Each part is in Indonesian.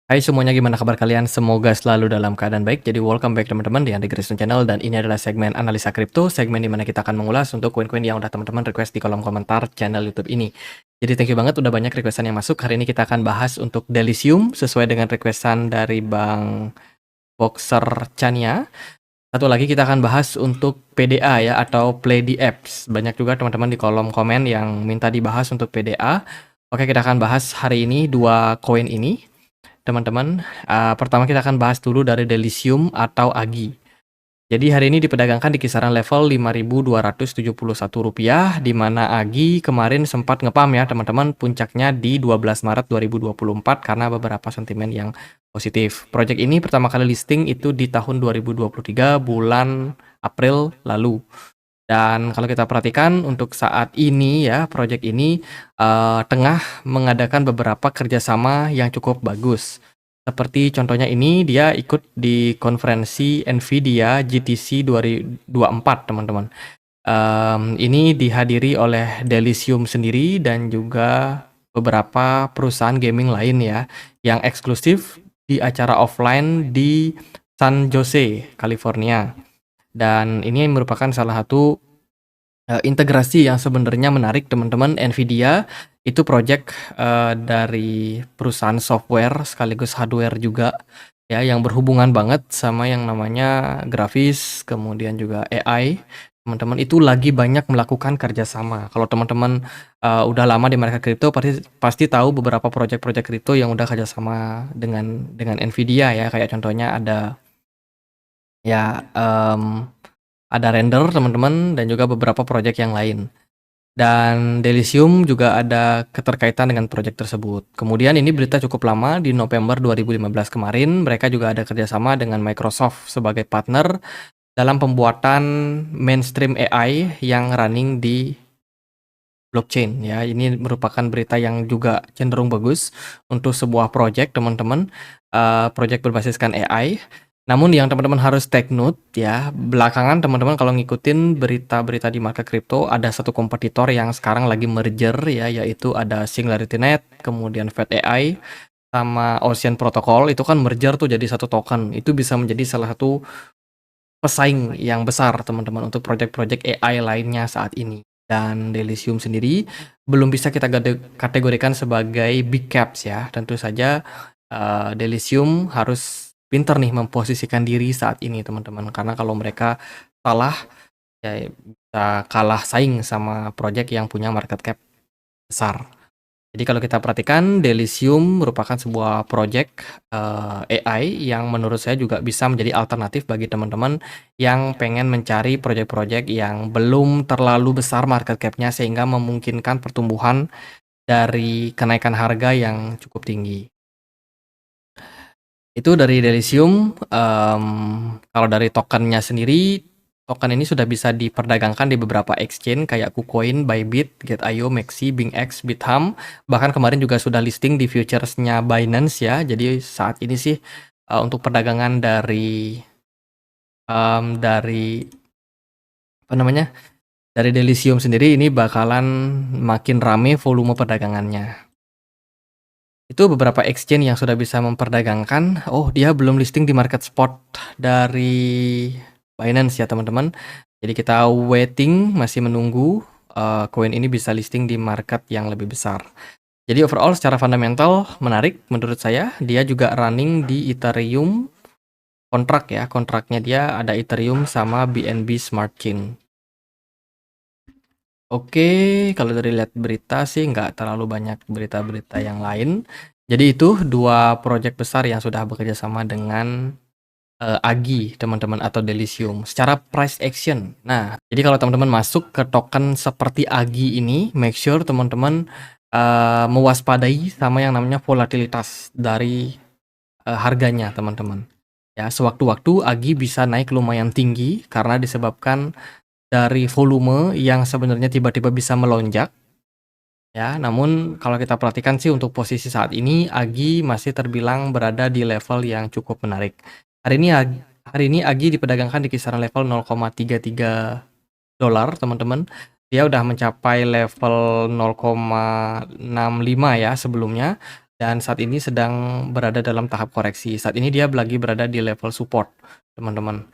Hai semuanya, gimana kabar kalian? Semoga selalu dalam keadaan baik. Jadi welcome back teman-teman di Andi Kristen Channel, dan ini adalah segmen analisa kripto, segmen di mana kita akan mengulas untuk koin-koin yang udah teman-teman request di kolom komentar channel YouTube ini. Jadi thank you banget udah banyak requestan yang masuk. Hari ini kita akan bahas untuk Delicium sesuai dengan requestan dari Bang Boxer Chania. Satu lagi kita akan bahas untuk PDA ya, atau Play the Apps. Banyak juga teman-teman di kolom komen yang minta dibahas untuk PDA. Oke, kita akan bahas hari ini dua koin ini. Teman-teman, pertama kita akan bahas dulu dari Delicium atau AGI. Jadi hari ini diperdagangkan di kisaran level Rp5.271, di mana AGI kemarin sempat ngepam ya teman-teman, puncaknya di 12 Maret 2024 karena beberapa sentimen yang positif. Project ini pertama kali listing itu di tahun 2023 bulan April lalu. Dan kalau kita perhatikan untuk saat ini ya, project ini tengah mengadakan beberapa kerjasama yang cukup bagus. Seperti contohnya ini, dia ikut di konferensi NVIDIA GTC 2024, teman-teman. Ini dihadiri oleh Delicium sendiri dan juga beberapa perusahaan gaming lain ya, yang eksklusif di acara offline di San Jose, California. Dan ini merupakan salah satu integrasi yang sebenarnya menarik teman-teman. NVIDIA itu project dari perusahaan software sekaligus hardware juga ya, yang berhubungan banget sama yang namanya grafis, kemudian juga AI. Teman-teman itu lagi banyak melakukan kerjasama. Kalau teman-teman udah lama di market kripto, pasti tahu beberapa project-project kripto yang udah kerjasama dengan NVIDIA ya. Kayak contohnya ada ya ada Render teman-teman, dan juga beberapa project yang lain. Dan Delicium juga ada keterkaitan dengan project tersebut. Kemudian ini berita cukup lama, di November 2015 kemarin, mereka juga ada kerjasama dengan Microsoft sebagai partner dalam pembuatan mainstream AI yang running di blockchain ya. Ini merupakan berita yang juga cenderung bagus untuk sebuah project teman-teman, project berbasiskan AI. Namun yang teman-teman harus take note ya, belakangan teman-teman kalau ngikutin berita-berita di market crypto, ada satu kompetitor yang sekarang lagi merger ya, yaitu ada SingularityNet, kemudian Fed AI, sama Ocean Protocol. Itu kan merger tuh jadi satu token. Itu bisa menjadi salah satu pesaing yang besar teman-teman untuk project-project AI lainnya saat ini. Dan Delicium sendiri belum bisa kita kategorikan sebagai big caps ya. Tentu saja Delicium harus pinter nih memposisikan diri saat ini teman-teman, karena kalau mereka salah ya bisa kalah saing sama project yang punya market cap besar. Jadi kalau kita perhatikan, Delicium merupakan sebuah project AI yang menurut saya juga bisa menjadi alternatif bagi teman-teman yang pengen mencari project-project yang belum terlalu besar market cap-nya sehingga memungkinkan pertumbuhan dari kenaikan harga yang cukup tinggi. Itu dari Delicium. Kalau dari tokennya sendiri, token ini sudah bisa diperdagangkan di beberapa exchange kayak KuCoin, Bybit, Get.io, Maxi, BingX, Bithumb. Bahkan kemarin juga sudah listing di futuresnya Binance ya. Jadi saat ini sih untuk perdagangan dari apa namanya, dari Delicium sendiri ini bakalan makin rame volume perdagangannya. Itu beberapa exchange yang sudah bisa memperdagangkan. Oh, dia belum listing di market spot dari Binance ya teman-teman. Jadi kita waiting, masih menunggu koin ini bisa listing di market yang lebih besar. Jadi overall secara fundamental menarik menurut saya. Dia juga running di Ethereum kontrak ya. Kontraknya dia ada Ethereum sama BNB Smart Chain. Oke, kalau dari lihat berita sih nggak terlalu banyak berita-berita yang lain. Jadi itu dua project besar yang sudah bekerja sama dengan AGI teman-teman, atau Delicium. Secara price action, nah jadi kalau teman-teman masuk ke token seperti AGI ini, make sure teman-teman mewaspadai sama yang namanya volatilitas dari harganya teman-teman. Ya, sewaktu-waktu AGI bisa naik lumayan tinggi karena disebabkan dari volume yang sebenarnya tiba-tiba bisa melonjak ya. Namun kalau kita perhatikan sih untuk posisi saat ini AGI masih terbilang berada di level yang cukup menarik. Hari ini AGI diperdagangkan di kisaran level 0,33 dolar teman-teman. Dia udah mencapai level 0,65 ya sebelumnya. dan saat ini sedang berada dalam tahap koreksi. Saat ini dia lagi berada di level support, teman-teman.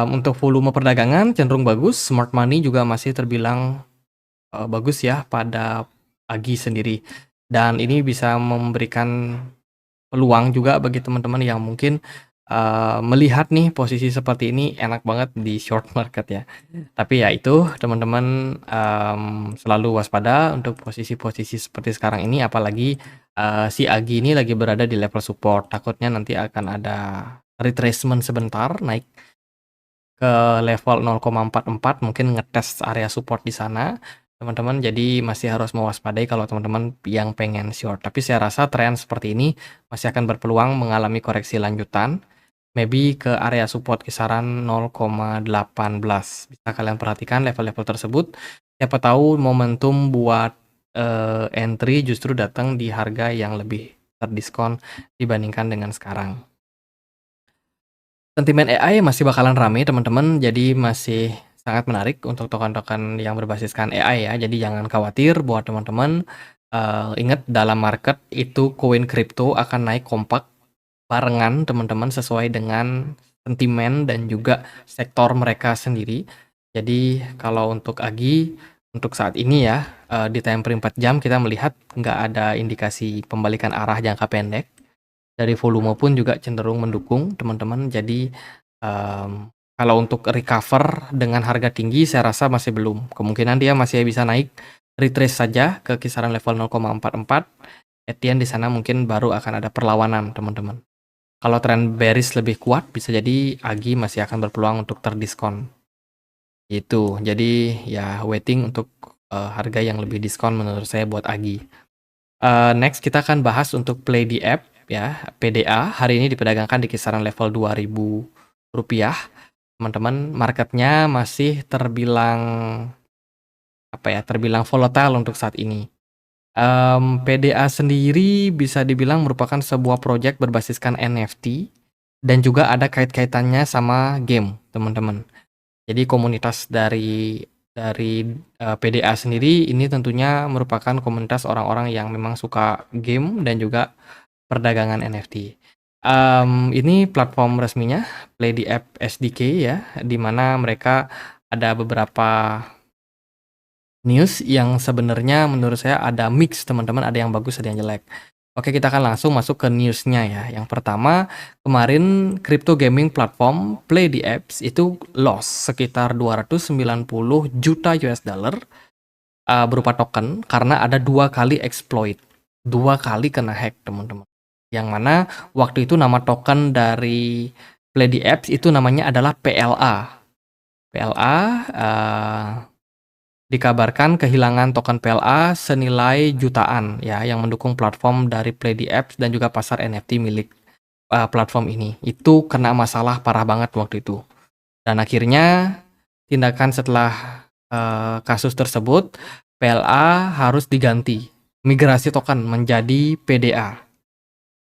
Untuk volume perdagangan cenderung bagus, smart money juga masih terbilang bagus ya pada pagi sendiri. Dan ini bisa memberikan peluang juga bagi teman-teman yang mungkin melihat nih posisi seperti ini enak banget di short market ya. Tapi ya itu teman-teman selalu waspada untuk posisi-posisi seperti sekarang ini, apalagi si Agi ini lagi berada di level support. Takutnya nanti akan ada retracement sebentar naik ke level 0,44, mungkin ngetes area support di sana, teman-teman. Jadi masih harus mewaspadai kalau teman-teman yang pengen short. Tapi saya rasa tren seperti ini masih akan berpeluang mengalami koreksi lanjutan, maybe ke area support kisaran 0,18. Bisa kalian perhatikan level-level tersebut. Siapa tahu momentum buat entry justru datang di harga yang lebih terdiskon dibandingkan dengan sekarang. Sentimen AI masih bakalan rame teman-teman, jadi masih sangat menarik untuk token-token yang berbasiskan AI ya. Jadi jangan khawatir buat teman-teman, ingat dalam market itu koin kripto akan naik kompak barengan teman-teman sesuai dengan sentimen dan juga sektor mereka sendiri. Jadi kalau untuk Agi, untuk saat ini ya, di time frame 4 jam kita melihat nggak ada indikasi pembalikan arah jangka pendek. Dari volume pun juga cenderung mendukung teman-teman. Jadi kalau untuk recover dengan harga tinggi saya rasa masih belum. Kemungkinan dia masih bisa naik retrace saja ke kisaran level 0,44. At the end di sana mungkin baru akan ada perlawanan teman-teman. Kalau tren bearish lebih kuat bisa jadi Agi masih akan berpeluang untuk terdiskon. Itu. Jadi ya waiting untuk harga yang lebih diskon menurut saya buat Agi. Next kita akan bahas untuk play di app ya, PDA hari ini diperdagangkan di kisaran level Rp2.000. Teman-teman, marketnya masih terbilang terbilang volatile untuk saat ini. PDA sendiri bisa dibilang merupakan sebuah project berbasiskan NFT dan juga ada kait-kaitannya sama game, teman-teman. Jadi komunitas dari PDA sendiri ini tentunya merupakan komunitas orang-orang yang memang suka game dan juga perdagangan NFT. Ini platform resminya Play the App SDK ya, di mana mereka ada beberapa news yang sebenarnya menurut saya ada mix teman-teman, ada yang bagus, ada yang jelek. Oke, kita akan langsung masuk ke newsnya ya. Yang pertama, kemarin crypto gaming platform Play the Apps itu loss sekitar 290 juta US dollar berupa token karena ada 2 kali exploit, 2 kali kena hack teman-teman. Yang mana waktu itu nama token dari Play the Apps itu namanya adalah PLA. PLA dikabarkan kehilangan token PLA senilai jutaan ya yang mendukung platform dari Play the Apps dan juga pasar NFT milik platform ini. Itu kena masalah parah banget waktu itu. Dan akhirnya tindakan setelah kasus tersebut, PLA harus diganti, migrasi token menjadi PDA.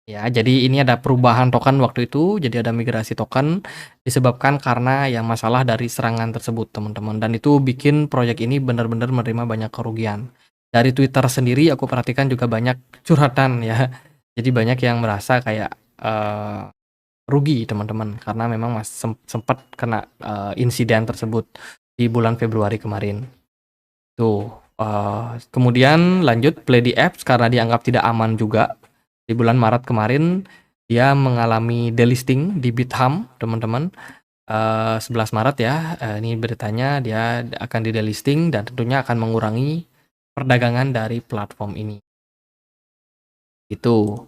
Ya, jadi ini ada perubahan token waktu itu, jadi ada migrasi token disebabkan karena yang masalah dari serangan tersebut, teman-teman. Dan itu bikin proyek ini benar-benar menerima banyak kerugian. Dari Twitter sendiri aku perhatikan juga banyak curhatan ya. Jadi banyak yang merasa kayak rugi teman-teman karena memang sempat kena insiden tersebut di bulan Februari kemarin. Tuh, kemudian lanjut Play the Apps karena dianggap tidak aman juga. Di bulan Maret kemarin dia mengalami delisting di Bithumb, teman-teman. 11 Maret ya, ini beritanya dia akan di-delisting dan tentunya akan mengurangi perdagangan dari platform ini. Itu.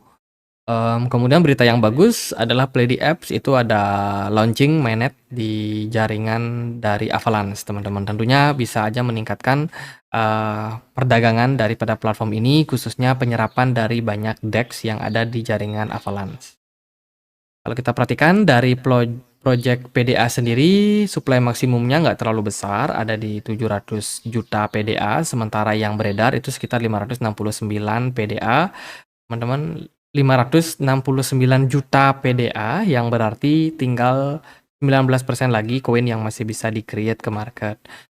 Kemudian berita yang bagus adalah Play the Apps itu ada launching mainnet di jaringan dari Avalanche, teman-teman. Tentunya bisa aja meningkatkan perdagangan daripada platform ini, khususnya penyerapan dari banyak DEX yang ada di jaringan Avalanche. Kalau kita perhatikan dari project PDA sendiri, supply maksimumnya nggak terlalu besar, ada di 700 juta PDA, sementara yang beredar itu sekitar 569 PDA. Teman-teman, 569 juta PDA yang berarti tinggal 19% lagi koin yang masih bisa di-create ke market.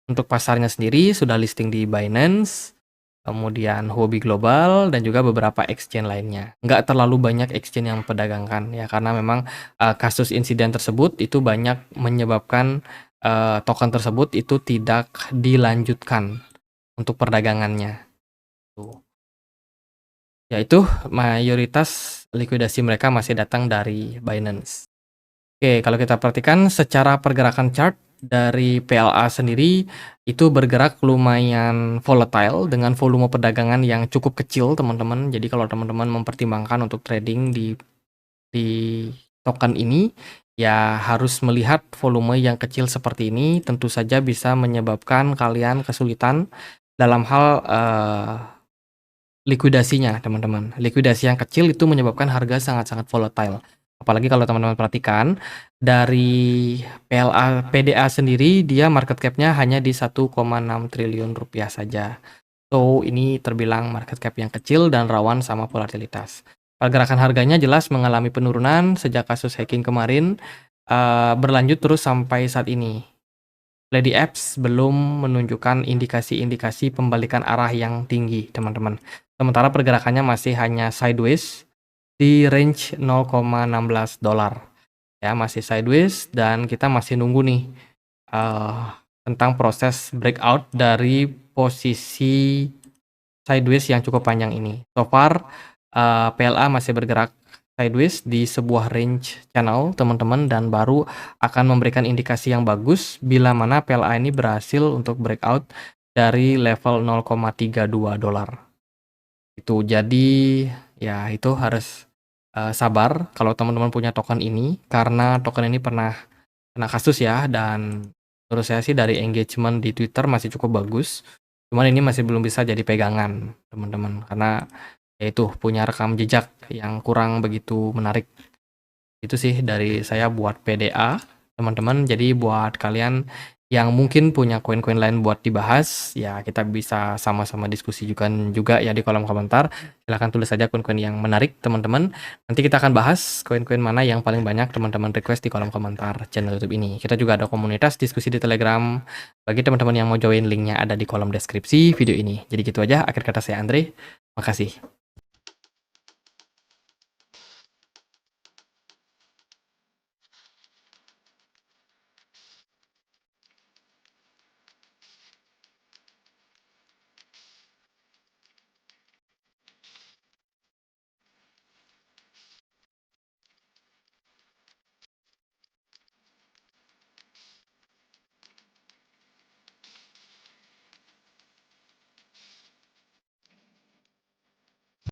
Untuk pasarnya sendiri sudah listing di Binance, kemudian Huobi Global, dan juga beberapa exchange lainnya. Nggak terlalu banyak exchange yang memperdagangkan ya, karena memang kasus insiden tersebut itu banyak menyebabkan token tersebut itu tidak dilanjutkan untuk perdagangannya. Tuh. Yaitu mayoritas likuidasi mereka masih datang dari Binance. Oke, kalau kita perhatikan secara pergerakan chart dari PLA sendiri itu bergerak lumayan volatile dengan volume perdagangan yang cukup kecil, teman-teman. Jadi kalau teman-teman mempertimbangkan untuk trading di token ini, ya harus melihat volume yang kecil seperti ini tentu saja bisa menyebabkan kalian kesulitan dalam hal likuidasinya, teman-teman. Likuidasi yang kecil itu menyebabkan harga sangat-sangat volatile. Apalagi kalau teman-teman perhatikan dari PDA sendiri, dia market cap-nya hanya di 1,6 triliun rupiah saja. So, ini terbilang market cap yang kecil dan rawan sama volatilitas. Pergerakan harganya jelas mengalami penurunan sejak kasus hacking kemarin, berlanjut terus sampai saat ini. Lady Apps belum menunjukkan indikasi-indikasi pembalikan arah yang tinggi, teman-teman. Sementara pergerakannya masih hanya sideways di range $0,16. Ya, masih sideways dan kita masih nunggu nih tentang proses breakout dari posisi sideways yang cukup panjang ini. So far, PLA masih bergerak sideways di sebuah range channel, teman-teman, dan baru akan memberikan indikasi yang bagus bila mana PLA ini berhasil untuk breakout dari level $0,32. Itu jadi ya itu harus sabar kalau teman-teman punya token ini, karena token ini pernah kena kasus ya, dan menurut saya sih dari engagement di Twitter masih cukup bagus. Cuman ini masih belum bisa jadi pegangan, teman-teman, karena yaitu punya rekam jejak yang kurang begitu menarik. Itu sih dari saya buat PDA, teman-teman. Jadi buat kalian yang mungkin punya koin-koin lain buat dibahas, ya kita bisa sama-sama diskusi juga ya di kolom komentar. Silahkan tulis saja koin-koin yang menarik, teman-teman. Nanti kita akan bahas koin-koin mana yang paling banyak teman-teman request di kolom komentar channel YouTube ini. Kita juga ada komunitas diskusi di Telegram. Bagi teman-teman yang mau join, linknya ada di kolom deskripsi video ini. Jadi gitu aja, akhir kata saya Andre. Makasih.